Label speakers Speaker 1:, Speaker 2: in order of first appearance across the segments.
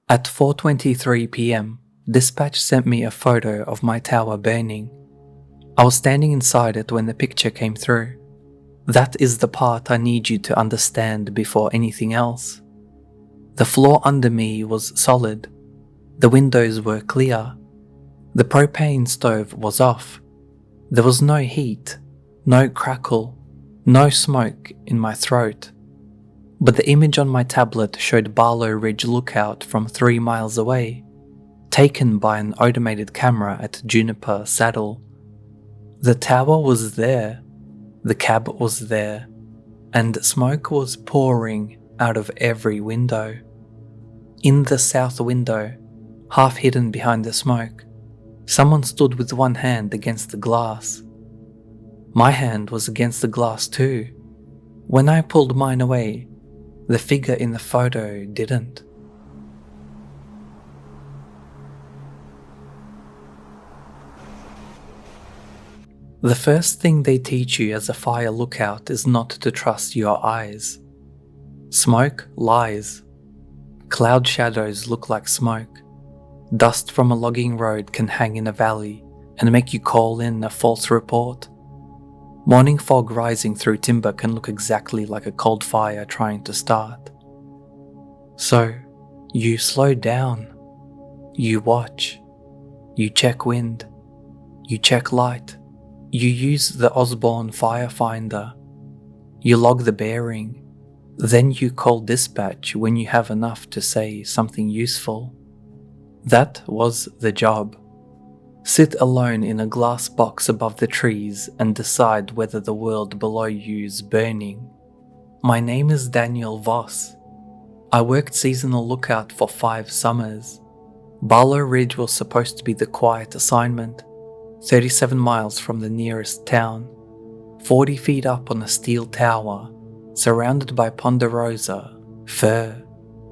Speaker 1: At 4:23 p.m, dispatch sent me a photo of my tower burning. I was standing inside it when the picture came through. That is the part I need you to understand before anything else. The floor under me was solid. The windows were clear. The propane stove was off. There was no heat, no crackle, no smoke in my throat. But the image on my tablet showed Barlow Ridge Lookout from 3 miles away, taken by an automated camera at Juniper Saddle. The tower was there, the cab was there, and smoke was pouring out of every window. In the south window, half hidden behind the smoke, someone stood with one hand against the glass. My hand was against the glass too. When I pulled mine away, the figure in the photo didn't. The first thing they teach you as a fire lookout is not to trust your eyes. Smoke lies. Cloud shadows look like smoke. Dust from a logging road can hang in a valley and make you call in a false report. Morning fog rising through timber can look exactly like a cold fire trying to start. So, you slow down. You watch. You check wind. You check light. You use the Osborne Firefinder. You log the bearing. Then you call dispatch when you have enough to say something useful. That was the job. Sit alone in a glass box above the trees and decide whether the world below you is burning. My name is Daniel Voss. I worked seasonal lookout for 5 summers. Barlow Ridge was supposed to be the quiet assignment, 37 miles from the nearest town, 40 feet up on a steel tower, surrounded by ponderosa, fir,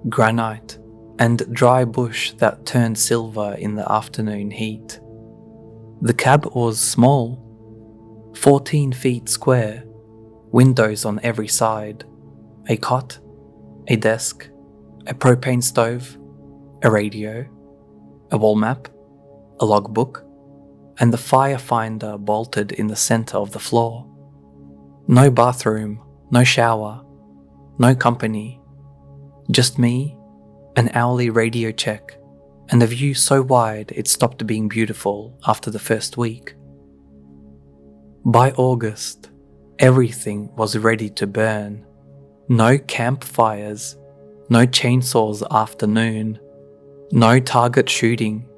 Speaker 1: granite, and dry bush that turned silver in the afternoon heat. The cab was small, 14 feet square, windows on every side, a cot, a desk, a propane stove, a radio, a wall map, a logbook, and the firefinder bolted in the center of the floor. No bathroom, no shower, no company, just me, an hourly radio check, and a view so wide it stopped being beautiful after the first week. By August, everything was ready to burn. No campfires, no chainsaws after noon, no target shooting.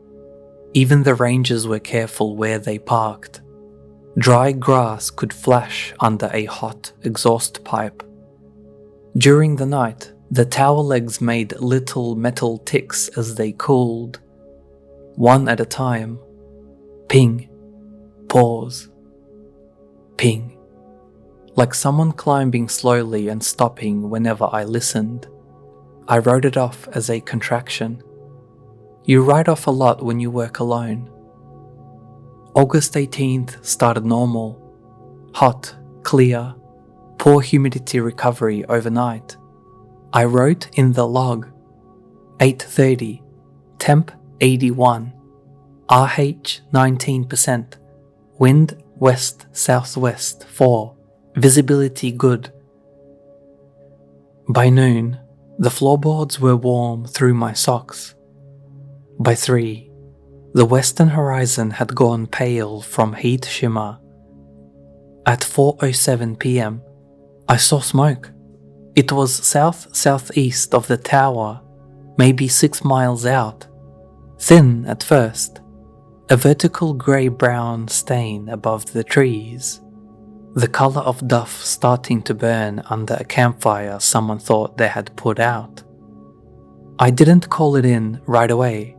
Speaker 1: Even the rangers were careful where they parked. Dry grass could flash under a hot exhaust pipe. During the night, the tower legs made little metal ticks as they cooled. One at a time. Ping. Pause. Ping. Like someone climbing slowly and stopping whenever I listened. I wrote it off as a contraction. You write off a lot when you work alone. August 18th started normal. Hot, clear, poor humidity recovery overnight. I wrote in the log, 8:30, temp 81, RH 19%, wind west-southwest 4, visibility good. By noon, the floorboards were warm through my socks. By 3, the western horizon had gone pale from heat shimmer. At 4:07 p.m, I saw smoke. It was south-southeast of the tower, maybe 6 miles out. Thin at first, a vertical grey-brown stain above the trees. The colour of duff starting to burn under a campfire someone thought they had put out. I didn't call it in right away.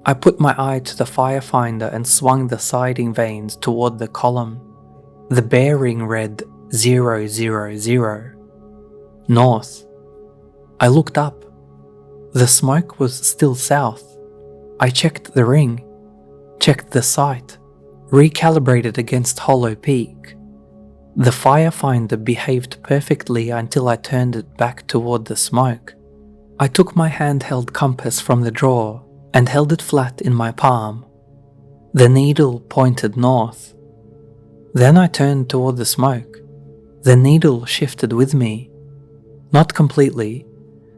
Speaker 1: I put my eye to the firefinder and swung the siding vanes toward the column. The bearing read 000. North. I looked up. The smoke was still south. I checked the ring, checked the sight, recalibrated against Hollow Peak. The firefinder behaved perfectly until I turned it back toward the smoke. I took my handheld compass from the drawer and held it flat in my palm. The needle pointed north. Then I turned toward the smoke. The needle shifted with me. Not completely,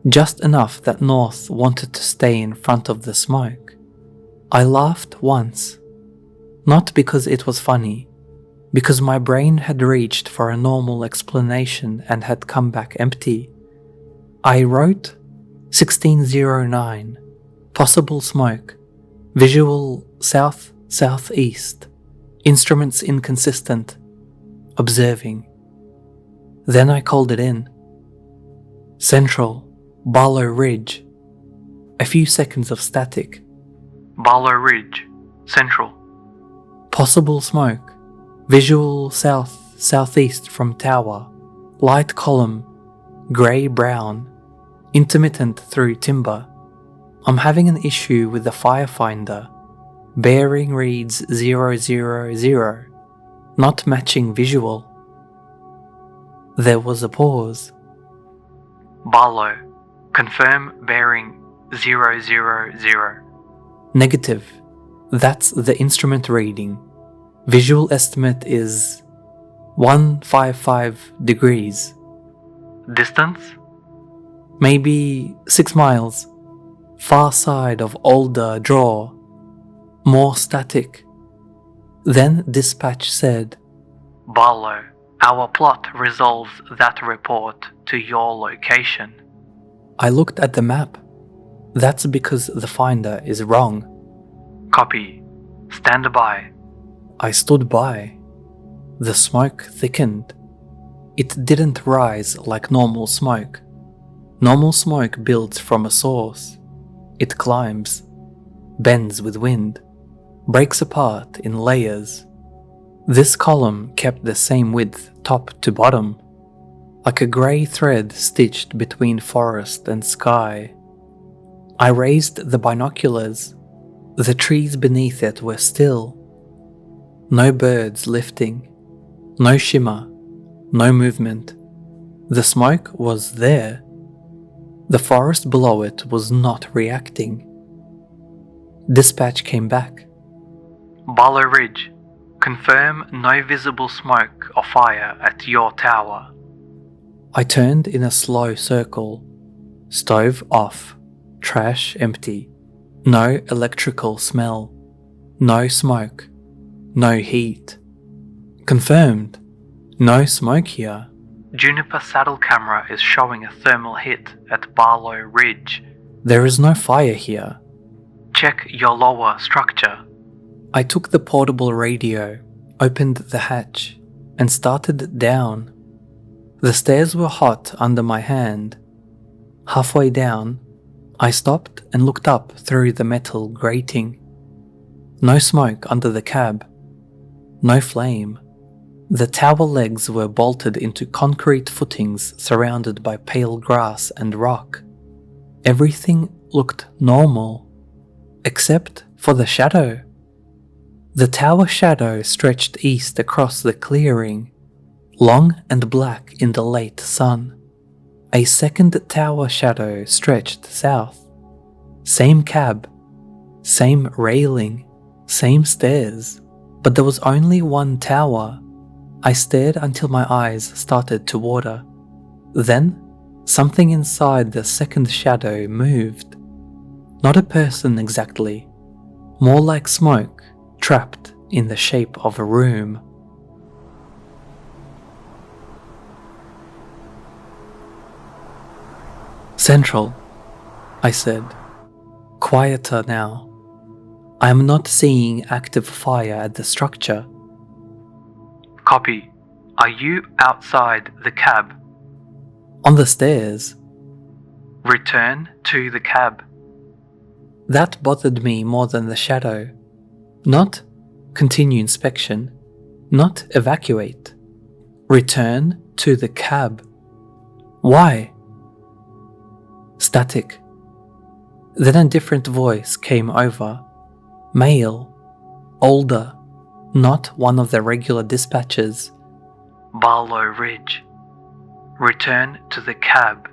Speaker 1: just enough that north wanted to stay in front of the smoke. I laughed once. Not because it was funny, because my brain had reached for a normal explanation and had come back empty. I wrote 1609, possible smoke, visual south-southeast, instruments inconsistent, observing. Then I called it in. Central, Barlow Ridge. A few seconds of static. Barlow Ridge, Central. Possible smoke, visual south-southeast from tower, light column, grey-brown, intermittent through timber. I'm having an issue with the firefinder. Bearing reads 000, not matching visual. There was a pause. Barlow, confirm bearing 000. Negative. That's the instrument reading. Visual estimate is 155 degrees. Distance? Maybe 6 miles. Far side of older draw. More static. Then dispatch said, Barlow, our plot resolves that report to your location. I looked at the map. That's because the finder is wrong. Copy. Stand by. I stood by. The smoke thickened. It didn't rise like normal smoke. Normal smoke builds from a source. It climbs, bends with wind, breaks apart in layers. This column kept the same width top to bottom, like a grey thread stitched between forest and sky. I raised the binoculars. The trees beneath it were still. No birds lifting, no shimmer, no movement. The smoke was there. The forest below it was not reacting. Dispatch came back. Barlow Ridge, confirm no visible smoke or fire at your tower. I turned in a slow circle. Stove off, trash empty, no electrical smell, no smoke, no heat. Confirmed, no smoke here. Juniper saddle camera is showing a thermal hit at Barlow Ridge. There is no fire here. Check your lower structure. I took the portable radio, opened the hatch, and started down. The stairs were hot under my hand. Halfway down, I stopped and looked up through the metal grating. No smoke under the cab. No flame. The tower legs were bolted into concrete footings surrounded by pale grass and rock. Everything looked normal, except for the shadow. The tower shadow stretched east across the clearing, long and black in the late sun. A second tower shadow stretched south. Same cab, same railing, same stairs, but there was only one tower. I stared until my eyes started to water. Then, something inside the second shadow moved. Not a person exactly, more like smoke trapped in the shape of a room. Central, I said. Quieter now. I am not seeing active fire at the structure. Copy. Are you outside the cab? On the stairs. Return to the cab. That bothered me more than the shadow. Not continue inspection. Not evacuate. Return to the cab. Why? Static. Then a different voice came over. Male. Older. Not one of the regular dispatchers. Barlow Ridge. Return to the cab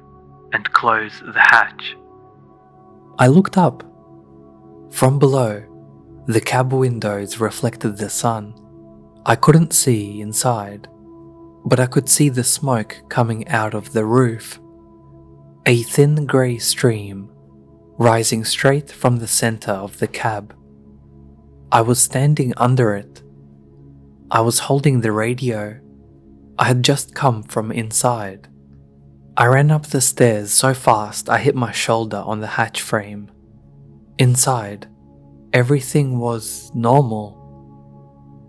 Speaker 1: and close the hatch. I looked up. From below, the cab windows reflected the sun. I couldn't see inside, but I could see the smoke coming out of the roof. A thin grey stream rising straight from the center of the cab. I was standing under it. I was holding the radio. I had just come from inside. I ran up the stairs so fast I hit my shoulder on the hatch frame. Inside, everything was normal.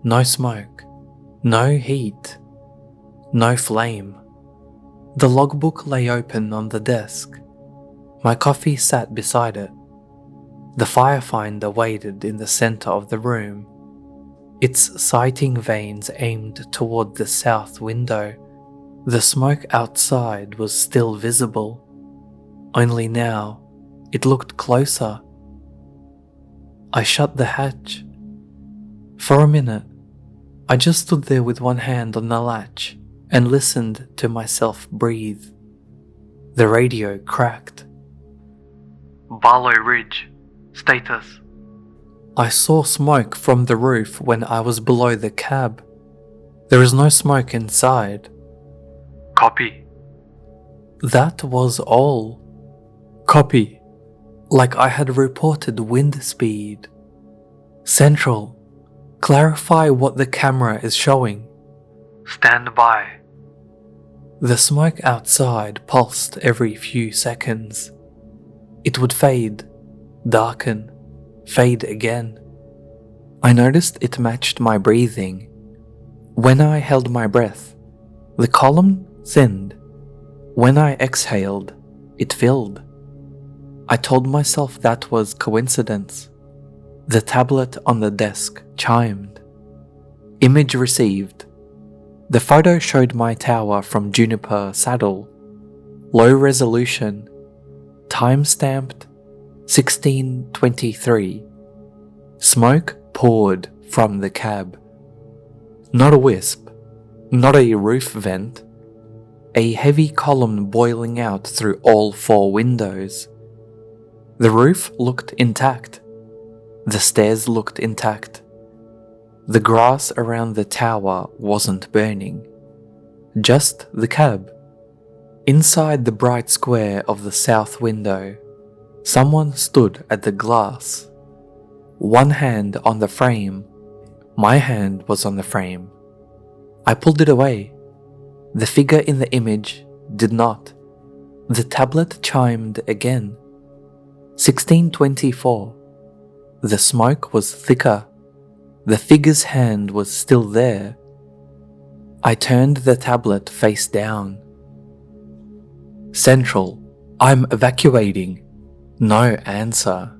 Speaker 1: No smoke, no heat, no flame. The logbook lay open on the desk. My coffee sat beside it. The firefinder waited in the center of the room, its sighting vanes aimed toward the south window. The smoke outside was still visible, only now it looked closer. I shut the hatch. For a minute, I just stood there with one hand on the latch and listened to myself breathe. The radio cracked. Barlow Ridge. Status. I saw smoke from the roof when I was below the cab. There is no smoke inside. Copy. That was all. Copy. Like I had reported wind speed. Central. Clarify what the camera is showing. Stand by. The smoke outside pulsed every few seconds. It would fade, darken, fade again. I noticed it matched my breathing. When I held my breath, the column thinned. When I exhaled, it filled. I told myself that was coincidence. The tablet on the desk chimed. Image received. The photo showed my tower from Juniper Saddle. Low resolution. Time-stamped 1623. Smoke poured from the cab. Not a wisp, not a roof vent. A heavy column boiling out through all 4 windows. The roof looked intact. The stairs looked intact. The grass around the tower wasn't burning. Just the cab. Inside the bright square of the south window, someone stood at the glass. One hand on the frame. My hand was on the frame. I pulled it away. The figure in the image did not. The tablet chimed again. 1624. The smoke was thicker. The figure's hand was still there. I turned the tablet face down. Central, I'm evacuating. No answer.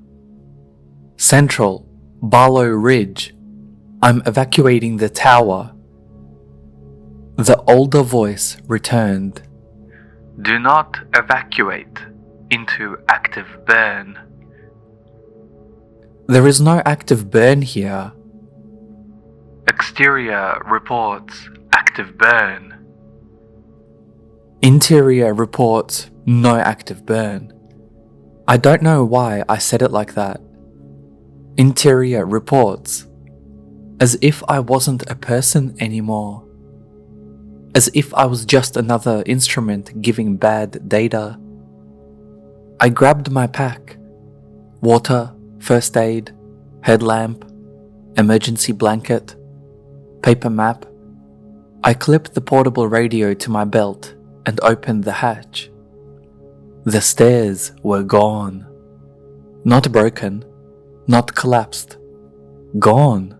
Speaker 1: Central, Barlow Ridge, I'm evacuating the tower. The older voice returned. Do not evacuate into active burn. There is no active burn here. Exterior reports active burn. Interior reports no active burn. I don't know why I said it like that. Interior reports. As if I wasn't a person anymore. As if I was just another instrument giving bad data. I grabbed my pack. Water, first aid, headlamp, emergency blanket, paper map. I clipped the portable radio to my belt and opened the hatch. The stairs were gone. Not broken, not collapsed. Gone.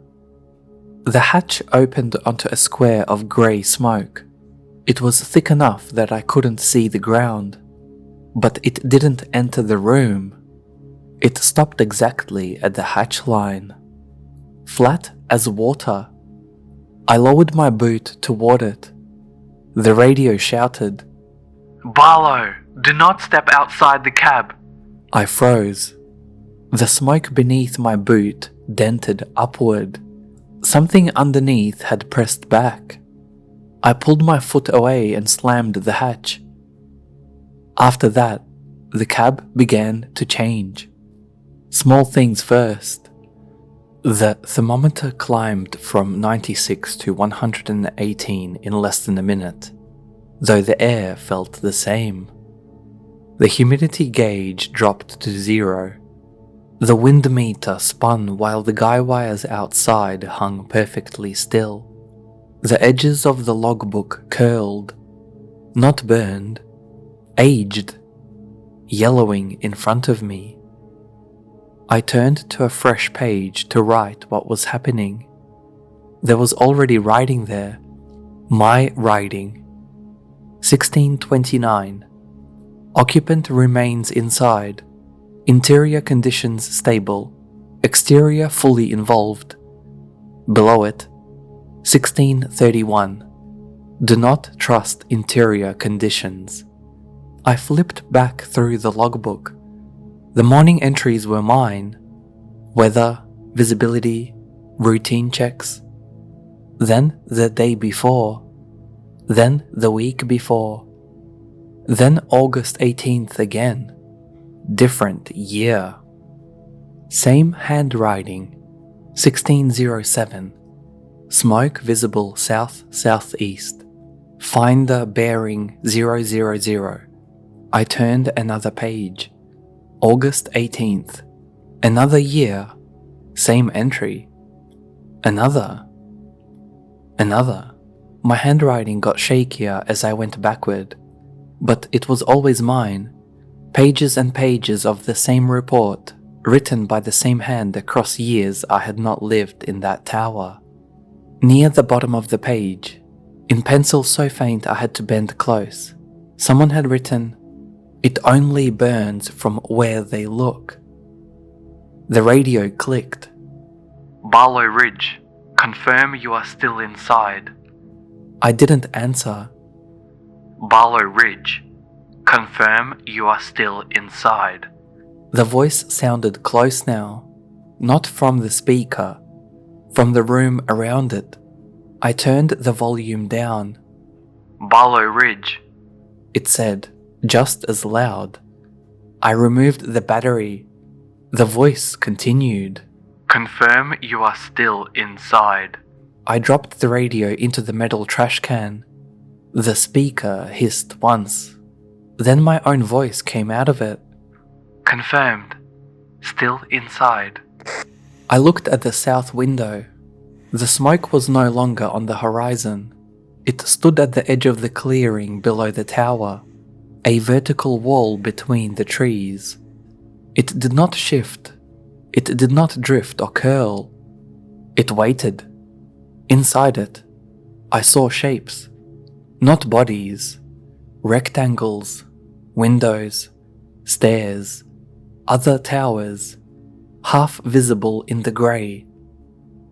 Speaker 1: The hatch opened onto a square of grey smoke. It was thick enough that I couldn't see the ground, but it didn't enter the room. It stopped exactly at the hatch line. Flat as water. I lowered my boot toward it. The radio shouted, Barlow, do not step outside the cab. I froze. The smoke beneath my boot dented upward. Something underneath had pressed back. I pulled my foot away and slammed the hatch. After that, the cab began to change. Small things first. The thermometer climbed from 96 to 118 in less than a minute, though the air felt the same. The humidity gauge dropped to 0. The wind meter spun while the guy wires outside hung perfectly still. The edges of the logbook curled, not burned, aged, yellowing in front of me. I turned to a fresh page to write what was happening. There was already writing there, my writing. 1629. Occupant remains inside. Interior conditions stable. Exterior fully involved. Below it, 1631. Do not trust interior conditions. I flipped back through the logbook. The morning entries were mine. Weather, visibility, routine checks. Then the day before. Then the week before. Then August 18th again. Different year. Same handwriting. 1607. Smoke visible south-southeast. Finder bearing 000. I turned another page. August 18th. Another year. Same entry. Another. My handwriting got shakier as I went backward, but it was always mine. Pages and pages of the same report, written by the same hand across years I had not lived in that tower. Near the bottom of the page, in pencil so faint I had to bend close, someone had written, "It only burns from where they look." The radio clicked. "Barlow Ridge, confirm you are still inside." I didn't answer. "Barlow Ridge, confirm you are still inside." The voice sounded close now, not from the speaker, from the room around it. I turned the volume down. "Barlow Ridge," it said, just as loud. I removed the battery. The voice continued. "Confirm you are still inside." I dropped the radio into the metal trash can. The speaker hissed once. Then my own voice came out of it. "Confirmed. Still inside." I looked at the south window. The smoke was no longer on the horizon. It stood at the edge of the clearing below the tower, a vertical wall between the trees. It did not shift. It did not drift or curl. It waited. Inside it, I saw shapes. Not bodies. Rectangles, windows, stairs, other towers, half visible in the grey,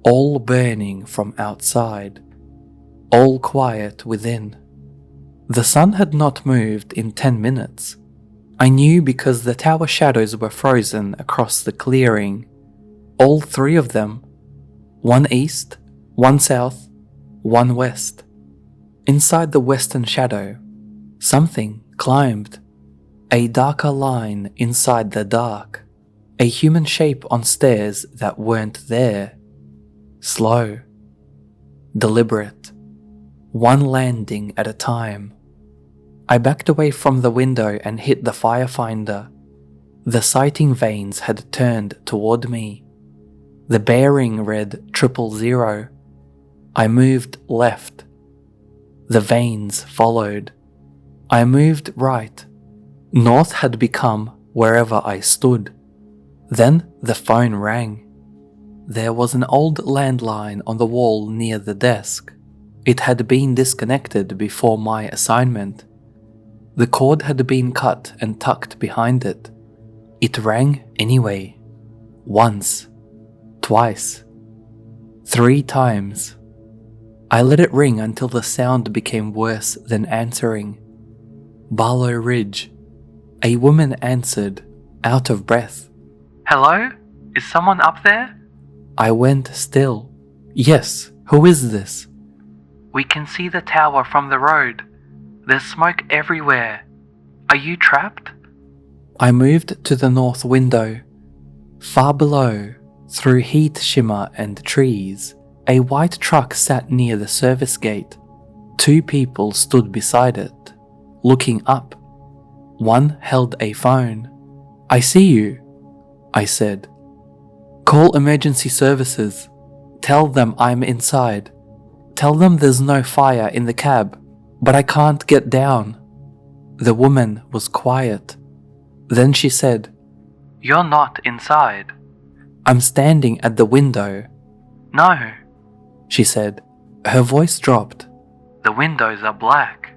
Speaker 1: all burning from outside, all quiet within. The sun had not moved in 10 minutes. I knew because the tower shadows were frozen across the clearing, all 3 of them, one east, one south, one west. Inside the western shadow, something climbed, a darker line inside the dark, a human shape on stairs that weren't there. Slow, deliberate, one landing at a time. I backed away from the window and hit the firefinder. The sighting vanes had turned toward me. The bearing read 000. I moved left. The vanes followed. I moved right. North had become wherever I stood. Then the phone rang. There was an old landline on the wall near the desk. It had been disconnected before my assignment. The cord had been cut and tucked behind it. It rang anyway. Once. Twice. 3 times. I let it ring until the sound became worse than answering. Barlow Ridge. A woman answered, out of breath. "Hello? Is someone up there?" I went still. "Yes, who is this?" "We can see the tower from the road. There's smoke everywhere. Are you trapped?" I moved to the north window. Far below, through heat shimmer and trees, a white truck sat near the service gate. 2 people stood beside it, looking up. One held a phone. "I see you," I said. "Call emergency services. Tell them I'm inside. Tell them there's no fire in the cab, but I can't get down." The woman was quiet. Then she said, "You're not inside." "I'm standing at the window." "No," she said. Her voice dropped. "The windows are black.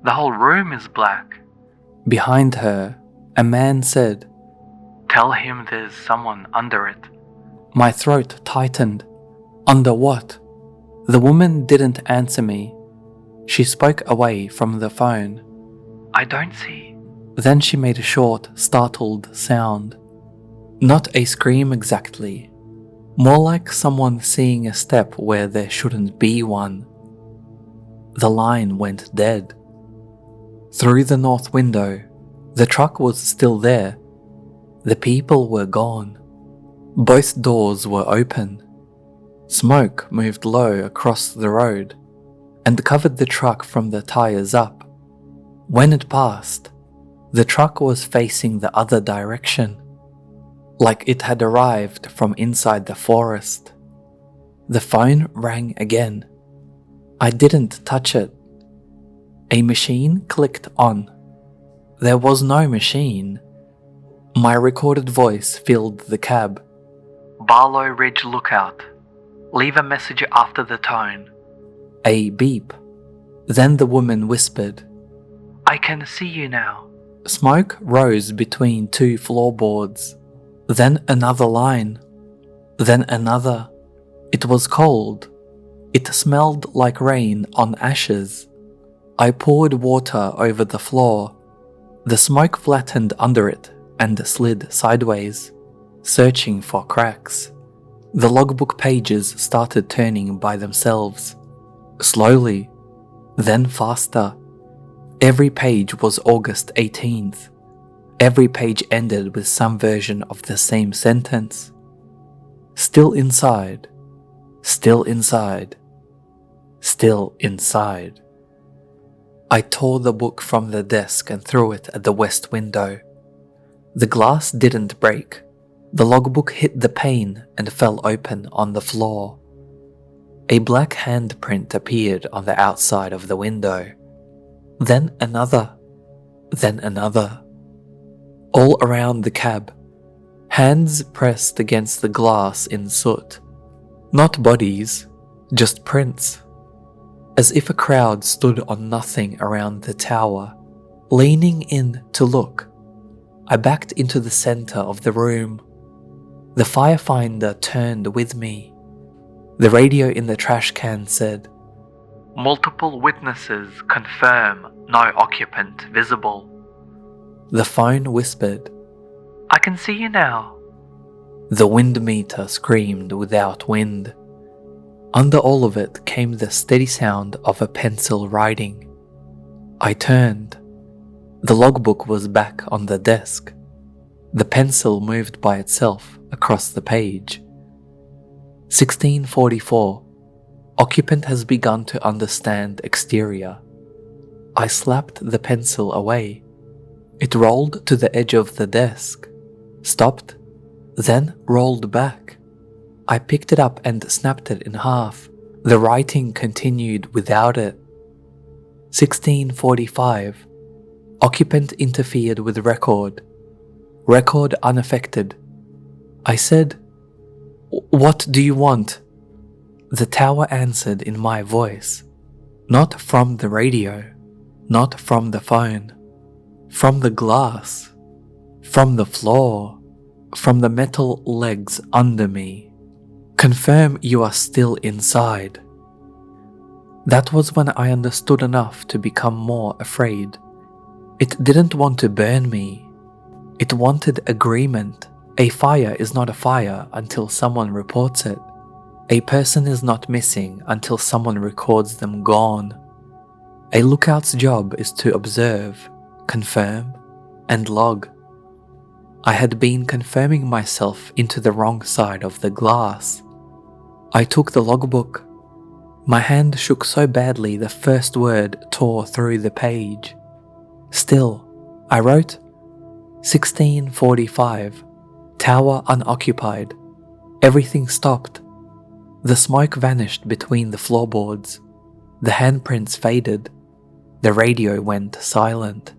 Speaker 1: The whole room is black." Behind her, a man said, "Tell him there's someone under it." My throat tightened. Under what? The woman didn't answer me. She spoke away from the phone. "I don't see." Then she made a short, startled sound. Not a scream exactly. More like someone seeing a step where there shouldn't be one. The line went dead. Through the north window, the truck was still there. The people were gone. Both doors were open. Smoke moved low across the road and covered the truck from the tires up. When it passed, the truck was facing the other direction, like it had arrived from inside the forest. The phone rang again. I didn't touch it. A machine clicked on. There was no machine. My recorded voice filled the cab. "Barlow Ridge Lookout. Leave a message after the tone." A beep. Then the woman whispered, "I can see you now." Smoke rose between 2 floorboards. Then another line. Then another. It was cold. It smelled like rain on ashes. I poured water over the floor. The smoke flattened under it and slid sideways, searching for cracks. The logbook pages started turning by themselves. Slowly, then faster. Every page was August 18th. Every page ended with some version of the same sentence. Still inside. Still inside. Still inside. I tore the book from the desk and threw it at the west window. The glass didn't break. The logbook hit the pane and fell open on the floor. A black handprint appeared on the outside of the window. Then another. Then another. All around the cab. Hands pressed against the glass in soot. Not bodies, just prints. As if a crowd stood on nothing around the tower, leaning in to look. I backed into the center of the room. The firefinder turned with me. The radio in the trash can said, "Multiple witnesses confirm no occupant visible." The phone whispered, "I can see you now." The wind meter screamed without wind. Under all of it came the steady sound of a pencil writing. I turned. The logbook was back on the desk. The pencil moved by itself across the page. 1644. Occupant has begun to understand exterior. I slapped the pencil away. It rolled to the edge of the desk, stopped, then rolled back. I picked it up and snapped it in half. The writing continued without it. 1645. Occupant interfered with record. Record unaffected. I said, "What do you want?" The tower answered in my voice. Not from the radio, not from the phone. From the glass. From the floor. From the metal legs under me. "Confirm you are still inside." That was when I understood enough to become more afraid. It didn't want to burn me. It wanted agreement. A fire is not a fire until someone reports it. A person is not missing until someone records them gone. A lookout's job is to observe, confirm, and log. I had been confirming myself into the wrong side of the glass. I took the logbook. My hand shook so badly the first word tore through the page. Still, I wrote 16:45, tower unoccupied. Everything stopped. The smoke vanished between the floorboards. The handprints faded. The radio went silent.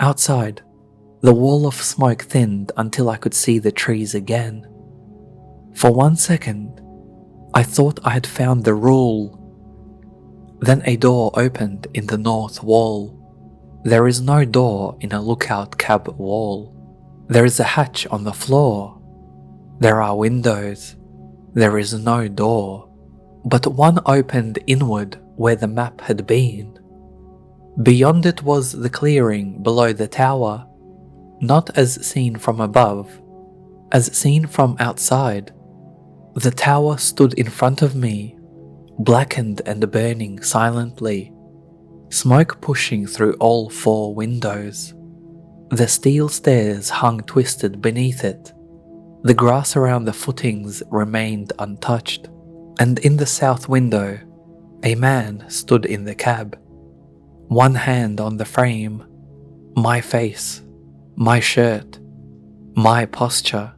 Speaker 1: Outside, the wall of smoke thinned until I could see the trees again. For 1 second, I thought I had found the rule. Then a door opened in the north wall. There is no door in a lookout cab wall. There is a hatch on the floor. There are windows. There is no door, but one opened inward where the map had been. Beyond it was the clearing below the tower, not as seen from above, as seen from outside. The tower stood in front of me, blackened and burning silently, smoke pushing through all 4 windows. The steel stairs hung twisted beneath it. The grass around the footings remained untouched, and in the south window, a man stood in the cab. One hand on the frame, my face, my shirt, my posture.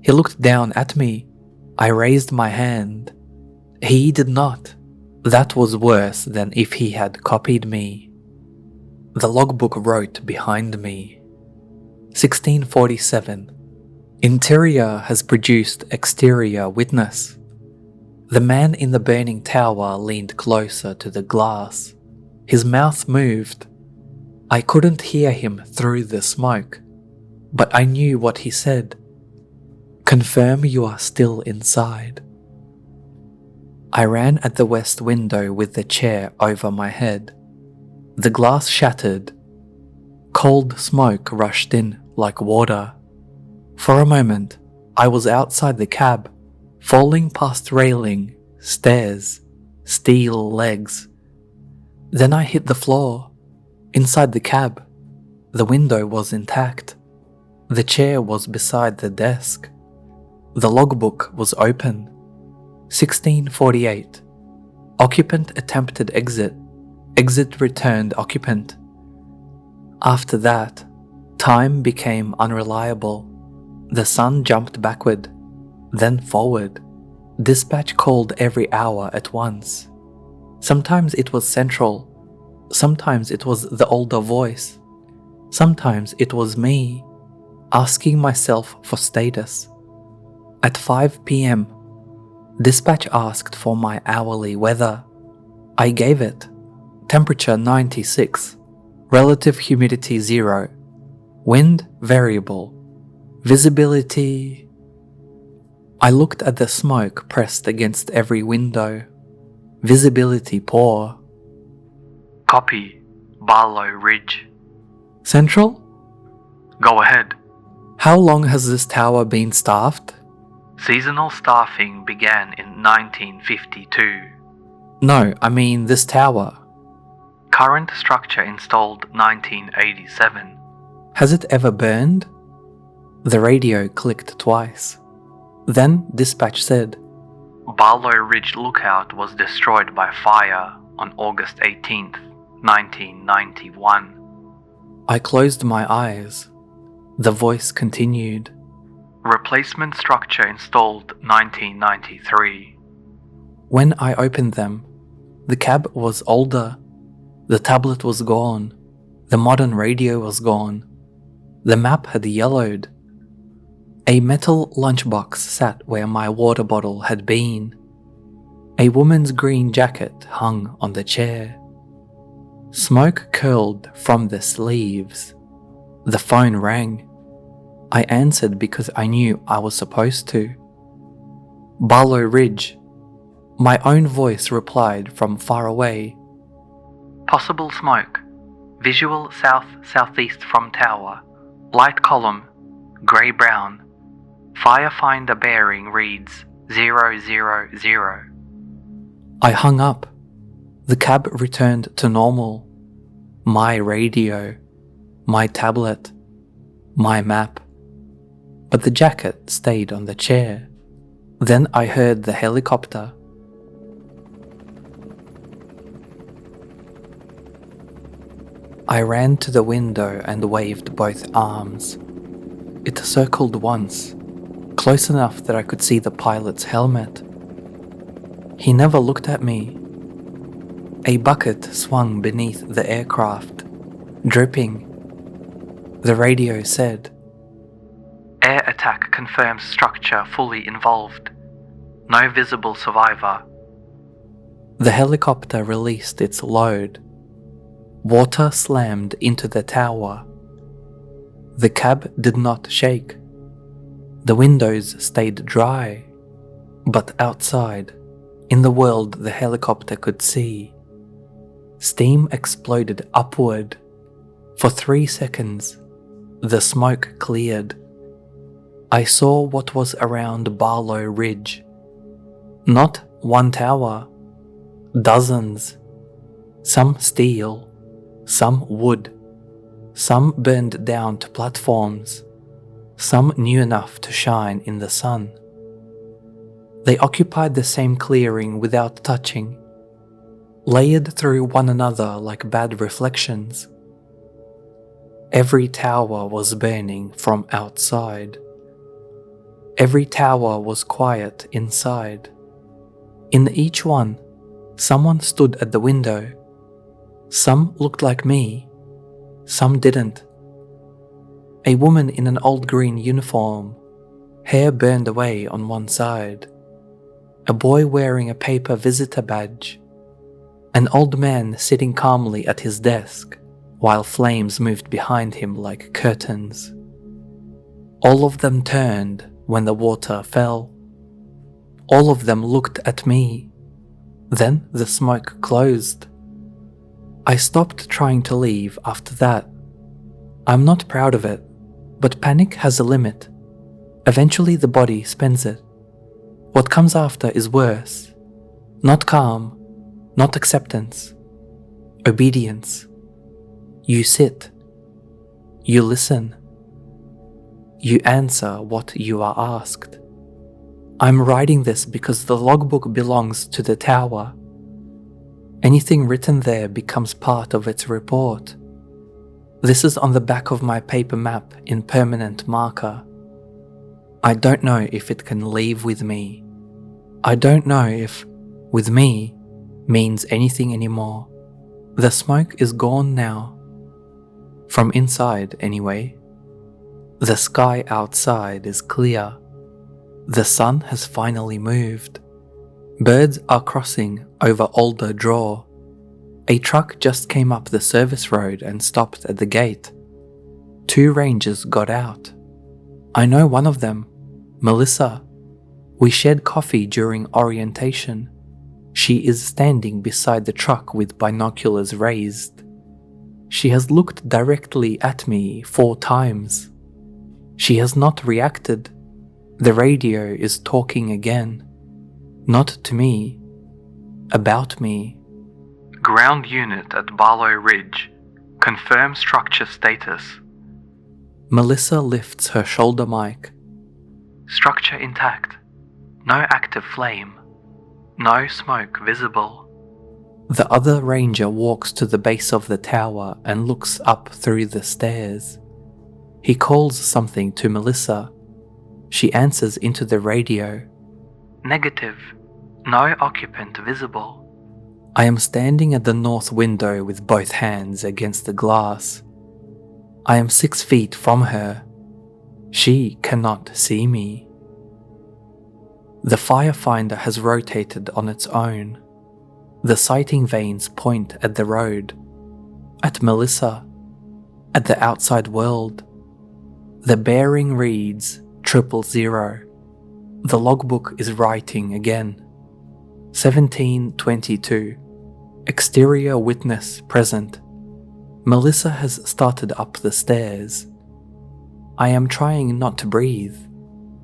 Speaker 1: He looked down at me. I raised my hand. He did not. That was worse than if he had copied me. The logbook wrote behind me. 1647. Interior has produced exterior witness. The man in the burning tower leaned closer to the glass. His mouth moved. I couldn't hear him through the smoke, but I knew what he said. Confirm you are still inside. I ran at the west window with the chair over my head. The glass shattered. Cold smoke rushed in like water. For a moment, I was outside the cab, falling past railing, stairs, steel legs. Then I hit the floor. Inside the cab, the window was intact. The chair was beside the desk. The logbook was open. 1648. Occupant attempted exit. Exit returned occupant. After that, time became unreliable. The sun jumped backward, then forward. Dispatch called every hour at once. Sometimes it was central. Sometimes it was the older voice. Sometimes it was me, asking myself for status. At 5 p.m., dispatch asked for my hourly weather. I gave it. Temperature 96. Relative humidity 0. Wind variable. Visibility. I looked at the smoke pressed against every window. Visibility poor.
Speaker 2: Copy. Barlow Ridge.
Speaker 1: Central?
Speaker 2: Go ahead.
Speaker 1: How long has this tower been staffed?
Speaker 2: Seasonal staffing began in 1952.
Speaker 1: No, I mean this tower.
Speaker 2: Current structure installed 1987.
Speaker 1: Has it ever burned? The radio clicked twice. Then dispatch said,
Speaker 2: Barlow Ridge Lookout was destroyed by fire on August 18th, 1991.
Speaker 1: I closed my eyes. The voice continued.
Speaker 2: Replacement structure installed 1993.
Speaker 1: When I opened them, the cab was older. The tablet was gone. The modern radio was gone. The map had yellowed. A metal lunchbox sat where my water bottle had been. A woman's green jacket hung on the chair. Smoke curled from the sleeves. The phone rang. I answered because I knew I was supposed to. Barlow Ridge. My own voice replied from far away.
Speaker 2: Possible smoke. Visual south-southeast from tower. Light column. Grey-brown. Firefinder bearing reads 000.
Speaker 1: I hung up. The cab returned to normal. My radio. My tablet. my map. But the jacket stayed on the chair. Then I heard the helicopter. I ran to the window and waved both arms. It circled once, close enough that I could see the pilot's helmet. He never looked at me. A bucket swung beneath the aircraft, dripping. The radio said,
Speaker 2: "Air attack confirms structure fully involved. No visible survivor."
Speaker 1: The helicopter released its load. Water slammed into the tower. The cab did not shake. The windows stayed dry. But outside, in the world the helicopter could see, steam exploded upward. For 3 seconds, the smoke cleared. I saw what was around Barlow Ridge. Not one tower, dozens. Some steel, some wood, some burned down to platforms, some new enough to shine in the sun. They occupied the same clearing without touching, layered through one another like bad reflections. Every tower was burning from outside. Every tower was quiet inside. In each one, someone stood at the window. Some looked like me, some didn't. A woman in an old green uniform, hair burned away on one side. A boy wearing a paper visitor badge. An old man sitting calmly at his desk, while flames moved behind him like curtains. All of them turned when the water fell. All of them looked at me. Then the smoke closed. I stopped trying to leave after that. I'm not proud of it, but panic has a limit. Eventually the body spends it. What comes after is worse. Not calm, not acceptance. Obedience. You sit. You listen. You answer what you are asked. I'm writing this because the logbook belongs to the tower. Anything written there becomes part of its report. This is on the back of my paper map in permanent marker. I don't know if it can leave with me. I don't know if "with me" means anything anymore. The smoke is gone now. From inside, anyway. The sky outside is clear. The sun has finally moved. Birds are crossing over Alder Draw. A truck just came up the service road and stopped at the gate. 2 rangers got out. I know one of them, Melissa. We shared coffee during orientation. She is standing beside the truck with binoculars raised. She has looked directly at me 4 times. She has not reacted. The radio is talking again. Not to me. About me.
Speaker 2: Ground unit at Barlow Ridge. Confirm structure status.
Speaker 1: Melissa lifts her shoulder mic.
Speaker 2: Structure intact. No active flame. No smoke visible.
Speaker 1: The other ranger walks to the base of the tower and looks up through the stairs. He calls something to Melissa. She answers into the radio.
Speaker 2: Negative. No occupant visible.
Speaker 1: I am standing at the north window with both hands against the glass. I am 6 feet from her. She cannot see me. The firefinder has rotated on its own. The sighting vanes point at the road, at Melissa, at the outside world. The bearing reads 000. The logbook is writing again. 1722. Exterior witness present. Melissa has started up the stairs. I am trying not to breathe,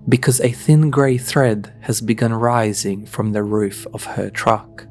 Speaker 1: because a thin grey thread has begun rising from the roof of her truck.